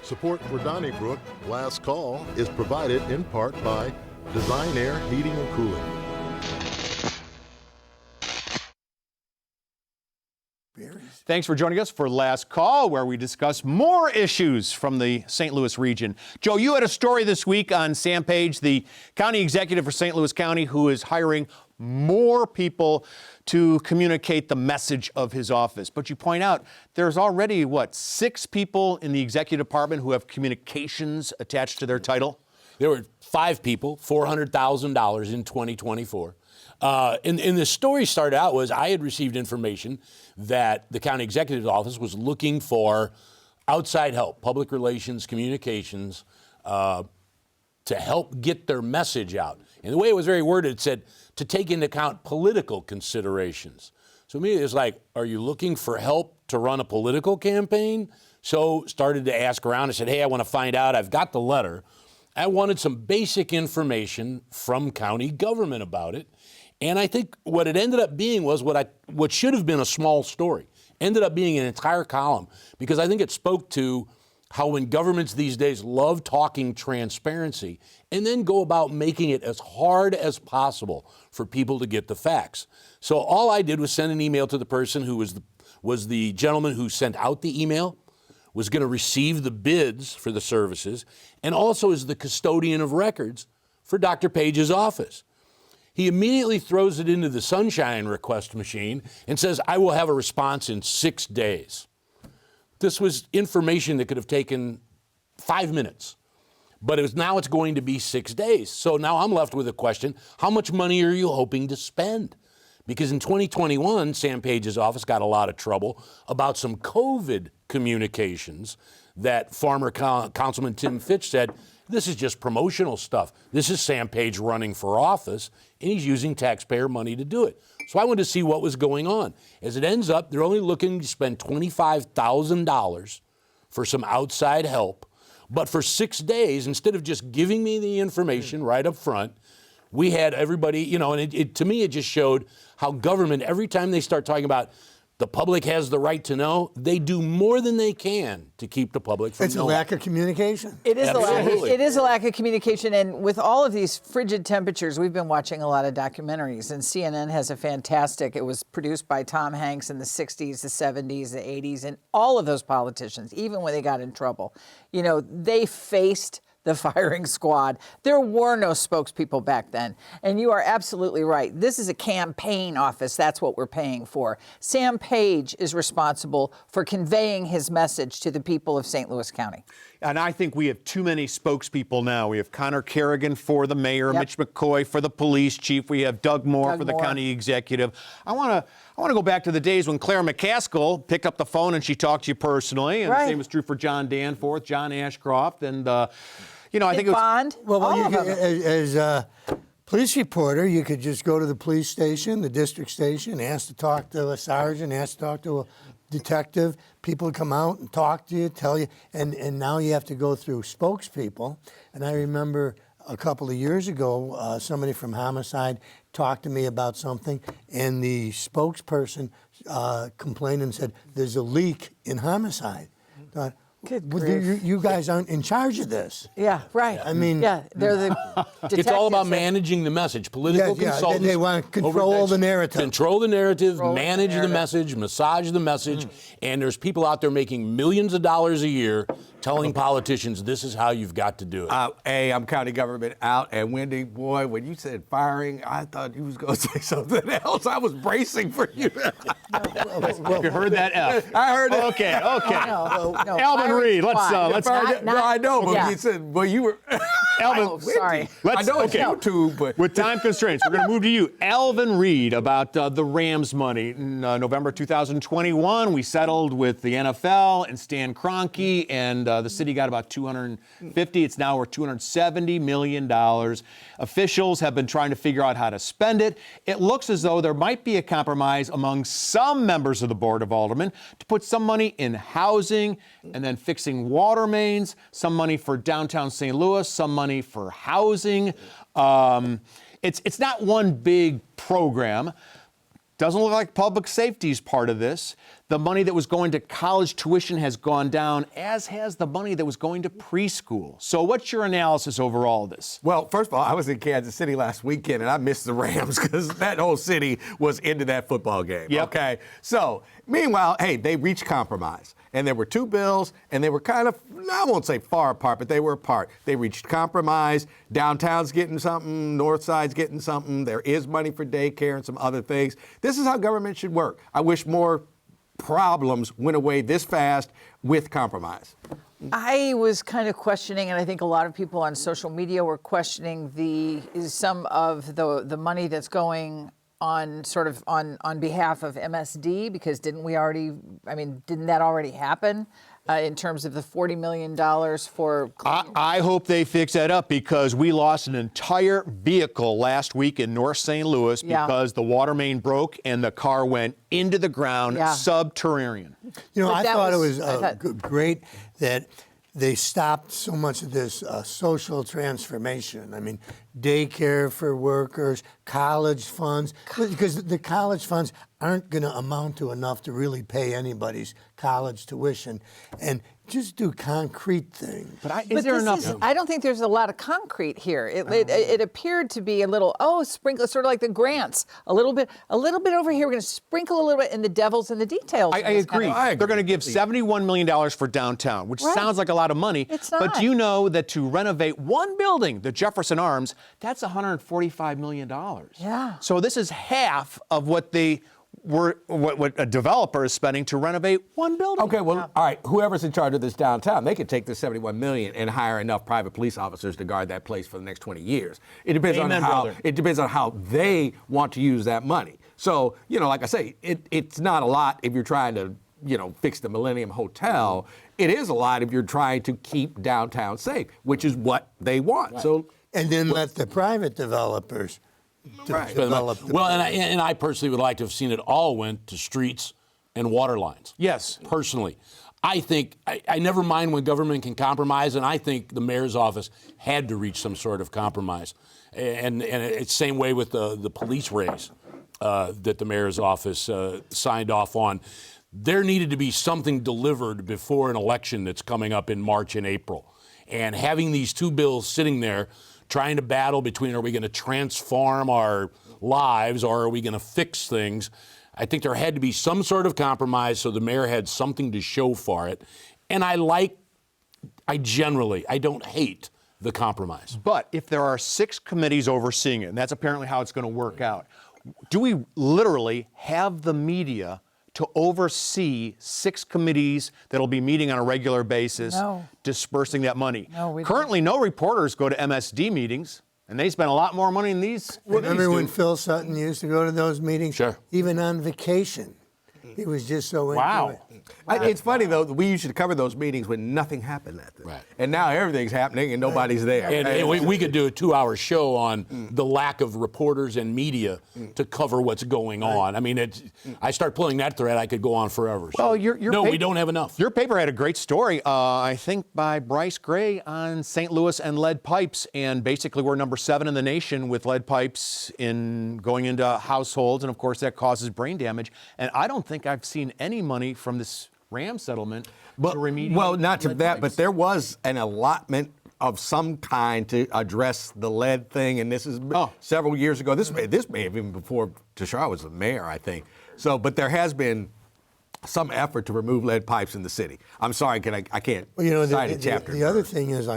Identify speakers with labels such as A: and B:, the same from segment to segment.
A: Support for Donnybrook Last Call is provided in part by Design Air Heating and Cooling.
B: Thanks for joining us for Last Call, where we discuss more issues from the St. Louis region. Joe, you had a story this week on Sam Page, the county executive for St. Louis County, who is hiring more people to communicate the message of his office. But you point out there's already, 6 people in the executive department who have communications attached to their title?
C: There were 5 people, $400,000 in 2024. And the story started out was I had received information that the county executive's office was looking for outside help, public relations, communications, to help get their message out. And the way it was very worded, it said to take into account political considerations. So immediately it was like, are you looking for help to run a political campaign? So started to ask around. I said, hey, I want to find out. I've got the letter. I wanted some basic information from county government about it. And I think what it ended up being was what should have been a small story ended up being an entire column, because I think it spoke to how when governments these days love talking transparency and then go about making it as hard as possible for people to get the facts. So all I did was send an email to the person who was the gentleman who sent out the email, was going to receive the bids for the services, and also is the custodian of records for Dr. Page's office. He immediately throws it into the sunshine request machine and says, I will have a response in 6 days. This was information that could have taken 5 minutes, but now it's going to be 6 days. So now I'm left with a question, how much money are you hoping to spend? Because in 2021, Sam Page's office got a lot of trouble about some COVID communications that former Councilman Tim Fitch said, this is just promotional stuff. This is Sam Page running for office, and he's using taxpayer money to do it. So I wanted to see what was going on. As it ends up, they're only looking to spend $25,000 for some outside help. But for 6 days, instead of just giving me the information right up front, we had everybody, and to me, it just showed how government, every time they start talking about the public has the right to know, they do more than they can to keep the public from knowing.
D: It's a lack of communication.
E: It is a lack of communication. And with all of these frigid temperatures, we've been watching a lot of documentaries. And CNN has a fantastic, it was produced by Tom Hanks in the 60s, the 70s, the 80s, and all of those politicians, even when they got in trouble, they faced the firing squad. There were no spokespeople back then. And you are absolutely right. This is a campaign office. That's what we're paying for. Sam Page is responsible for conveying his message to the people of St. Louis County.
B: And I think we have too many spokespeople now. We have Connor Kerrigan for the mayor, Mitch McCoy for the police chief. We have Doug Moore for the county executive. I want to go back to the days when Claire McCaskill picked up the phone and she talked to you personally. And the same was true for John Danforth, John Ashcroft, and I think it was
E: Bond.
D: As a police reporter, you could just go to the police station, the district station, ask to talk to a sergeant, ask to talk to a detective. People come out and talk to you, tell you, and now you have to go through spokespeople. And I remember a couple of years ago, somebody from homicide talked to me about something, and the spokesperson complained and said, "There's a leak in homicide." You guys aren't in charge of this.
E: Yeah, right.
D: I mean,
E: they're the
C: it's all about managing the message. Political consultants.
D: They want to control the narrative.
C: Control the narrative, manage the message, massage the message. And there's people out there making millions of dollars a year telling politicians this is how you've got to do it.
F: Hey, I'm county government out. And Wendy, boy, when you said firing, I thought you was going to say something else. I was bracing for you.
B: You heard that F.
F: I heard it.
B: Okay.
E: No,
B: Alvin Reid, let's.
F: I know, but you said, well, you were.
B: Alvin,
E: sorry.
F: I know it's you too, but.
B: With time constraints, we're going to move to you. Alvin Reid, about the Rams money. In November 2021, we settled with the NFL and Stan Kroenke, and the city got about $250. It's now worth $270 million. Officials have been trying to figure out how to spend it. It looks as though there might be a compromise among some members of the Board of Aldermen to put some money in housing and then fixing water mains, some money for downtown St. Louis, some money for housing. It's not one big program. Doesn't look like public safety is part of this. The money that was going to college tuition has gone down, as has the money that was going to preschool. So what's your analysis over all of this?
F: Well, first of all, I was in Kansas City last weekend, and I missed the Rams because that whole city was into that football game.
B: Yep.
F: Okay. So, meanwhile, hey, they reached compromise. And there were two bills, and they were kind of, I won't say far apart, but they were apart. They reached compromise. Downtown's getting something. North Side's getting something. There is money for daycare and some other things. This is how government should work. I wish more problems went away this fast with compromise.
E: I was kind of questioning, and I think a lot of people on social media were questioning some of the money that's going on sort of on behalf of MSD, because didn't that already happen in terms of the $40 million for...
B: I hope they fix that up, because we lost an entire vehicle last week in North St. Louis because the water main broke and the car went into the ground, subterranean.
D: You know,
E: But
D: I thought it was great that they stopped so much of this social transformation. I mean, daycare for workers, college funds, because the college funds aren't going to amount to enough to really pay anybody's college tuition. And just do concrete things.
B: But is there enough?
E: I don't think there's a lot of concrete here. It appered to be a little, sprinkle, sort of like the grants. A little bit over here. We're going to sprinkle a little bit, and the devil's in the details.
B: I agree. They're going to give $71 million for downtown, which sounds like a lot of money.
E: It's not.
B: But do you know that to renovate one building, the Jefferson Arms, that's $145 million.
E: Yeah.
B: So this is half of what what a developer is spending to renovate one building.
F: Okay, well, all right, whoever's in charge of this downtown, they could take this $71 million and hire enough private police officers to guard that place for the next 20 years. It depends on how they want to use that money. So, like I say, it's not a lot if you're trying to, fix the Millennium Hotel. It is a lot if you're trying to keep downtown safe, which is what they want. Right. So,
D: and then let the private developers develop.
C: And I personally would like to have seen it all went to streets and water lines.
B: Yes.
C: Personally. I think, I never mind when government can compromise, and I think the mayor's office had to reach some sort of compromise. And it's the same way with the police raise that the mayor's office signed off on. There needed to be something delivered before an election that's coming up in March and April. And having these two bills sitting there, trying to battle between, are we going to transform our lives or are we going to fix things? I think there had to be some sort of compromise so the mayor had something to show for it. And I don't hate the compromise.
B: But if there are 6 committees overseeing it, and that's apparently how it's going to work out, do we literally have the media to oversee 6 committees that'll be meeting on a regular basis, dispersing that money?
E: No, we
B: Currently, no reporters go to MSD meetings, and they spend a lot more money than these.
D: Remember when Phil Sutton used to go to those meetings?
C: Sure.
D: Even on vacation. He was just so into it.
F: It's funny, though, we used to cover those meetings when nothing happened at them.
C: Right.
F: And now everything's happening and nobody's there.
C: And we could do a 2-hour show on the lack of reporters and media to cover what's going on. I mean, I start pulling that thread, I could go on forever.
B: Well,
C: we don't have enough.
B: Your paper had a great story, I think by Bryce Gray, on St. Louis and lead pipes. And basically, we're number 7 in the nation with lead pipes going into households. And of course, that causes brain damage. And I don't think I've seen any money from this Ram settlement to remediate.
F: Well, not to
B: lead
F: that,
B: pipes.
F: but there was an allotment of some kind to address the lead thing, and this is several years ago. This may have been before Tashar was the mayor, I think. So, but there has been some effort to remove lead pipes in the city. I'm sorry, I can't cite a chapter.
D: The other thing is,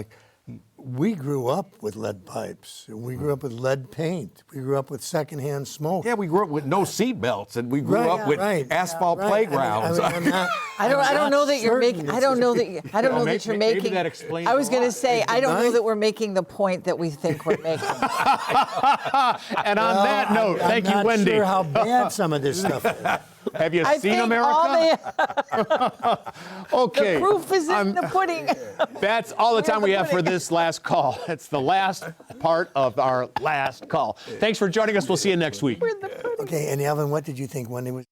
D: we grew up with lead pipes. We grew up with lead paint. We grew up with secondhand smoke.
F: Yeah, we grew up with no seat belts, and we grew up with asphalt playgrounds.
E: I don't know that you're making. I don't know that you're making.
B: Maybe that explains.
E: I was going to say I don't know that we're making the point that we think we're making.
B: And on that note, thank you, Wendy.
D: I'm not sure how bad some of this stuff is.
B: Have you seen
E: think
B: America? Okay.
E: The proof is in the pudding.
B: That's all the time we have for this last call. It's the last part of our last call. Thanks for joining us. We'll see you next week.
D: Okay, and Alvin, what did you think Wendy was?